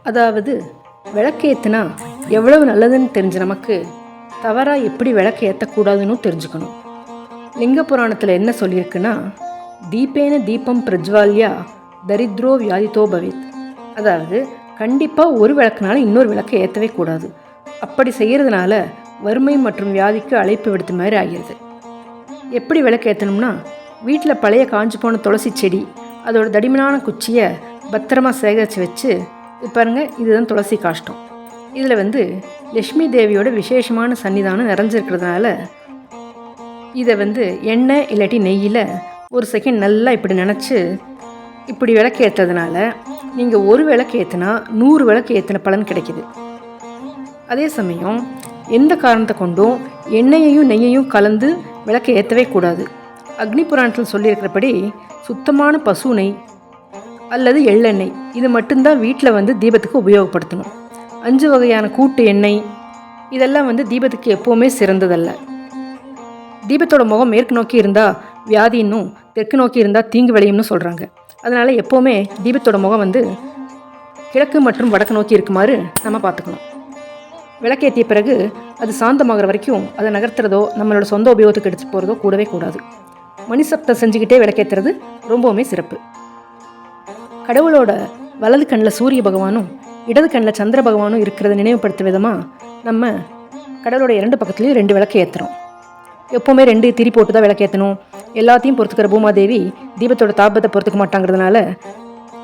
அதாவது விளக்கேற்றினா எவ்வளவு நல்லதுன்னு தெரிஞ்ச நமக்கு தவறாக எப்படி விளக்கு ஏற்றக்கூடாதுன்னு தெரிஞ்சுக்கணும். லிங்க புராணத்தில் என்ன சொல்லியிருக்குன்னா, தீபேன தீபம் பிரஜ்வால்யா தரித்ரோ வியாதித்தோ பவேத். அதாவது கண்டிப்பாக ஒரு விளக்குனால இன்னொரு விளக்கை ஏற்றவே கூடாது. அப்படி செய்கிறதுனால வறுமை மற்றும் வியாதிக்கு அழைப்பு விடுத்த மாதிரி ஆகிறது. எப்படி விளக்கு ஏற்றணும்னா, வீட்டில் பழைய காஞ்சு போன துளசி செடி அதோட தடிமனான குச்சியை பத்திரமாக சேகரித்து வச்சு, இது பாருங்கள், இதுதான் துளசி காஷ்டம். இதில் லக்ஷ்மி தேவியோட விசேஷமான சன்னிதானம் நிறைஞ்சிருக்கிறதுனால இதை எண்ணெய் இல்லாட்டி நெய்யில் ஒரு செகண்ட் நல்லா இப்படி நினச்சி இப்படி விளக்கு ஏற்றுறதுனால நீங்கள் ஒரு விளக்கு ஏற்றினா 100 விளக்கு ஏற்றின பலன் கிடைக்கிது. அதே சமயம் எந்த காரணத்தை கொண்டும் எண்ணெயையும் நெய்யையும் கலந்து விளக்கை ஏற்றவே கூடாது. அக்னி புராணத்தில் சொல்லியிருக்கிறபடி சுத்தமான பசு நெய் அல்லது எள்ளெண்ணெய் இது மட்டும்தான் வீட்டில் தீபத்துக்கு உபயோகப்படுத்தணும். 5 வகையான கூட்டு எண்ணெய் இதெல்லாம் தீபத்துக்கு எப்போவுமே சிறந்ததல்ல. தீபத்தோட முகம் மேற்கு நோக்கி இருந்தால் வியாதின்னும், தெற்கு நோக்கி இருந்தால் தீங்கு விளையும்னு சொல்கிறாங்க. அதனால் எப்போவுமே தீபத்தோட முகம் கிழக்கு மற்றும் வடக்கு நோக்கி இருக்குமாறு நம்ம பார்த்துக்கணும். விளக்கேற்றிய பிறகு அது சாந்தமாகிற வரைக்கும் அதை நகர்த்துறதோ நம்மளோட சொந்த உபயோகத்துக்கு எடுத்துகிட்டு போகிறதோ கூடவே கூடாது. மணி சப்தம் செஞ்சுக்கிட்டே விளக்கேற்றுறது ரொம்பவுமே சிறப்பு. கடவுளோட வலது கண்ணில் சூரிய பகவானும் இடது கண்ணில் சந்திர பகவானும் இருக்கிறத நினைவுபடுத்தும் விதமாக நம்ம கடவுளோட 2 பக்கத்துலேயும் 2 விளக்கு ஏற்றுறோம். எப்போவுமே 2 திரி போட்டு தான் விளக்கேற்றணும். எல்லாத்தையும் பொறுத்துக்கிற பூமாதேவி தீபத்தோட தாபத்தை பொறுத்துக்க மாட்டாங்கிறதுனால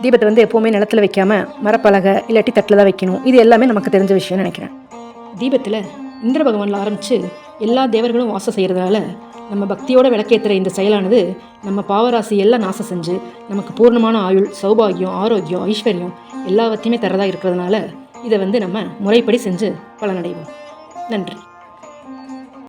தீபத்தை எப்போவுமே நிலத்தில் வைக்காமல் மரப்பலகை இல்லாட்டி தட்டில் தான் வைக்கணும். இது எல்லாமே நமக்கு தெரிஞ்ச விஷயம்னு நினைக்கிறேன். தீபத்தில் இந்திர பகவானில் ஆரம்பித்து எல்லா தேவர்களும் வாசம் செய்கிறதுனால நம்ம பக்தியோட விளக்கேற்றுற இந்த செயலானது நம்ம பாவராசி எல்லாம் நாசம் செஞ்சு நமக்கு பூர்ணமான ஆயுள், சௌபாகியம், ஆரோக்கியம், ஐஸ்வர்யம் எல்லாவற்றையுமே தரதாக இருக்கிறதுனால இதை நம்ம முறைப்படி செஞ்சு பலனடைவோம். நன்றி.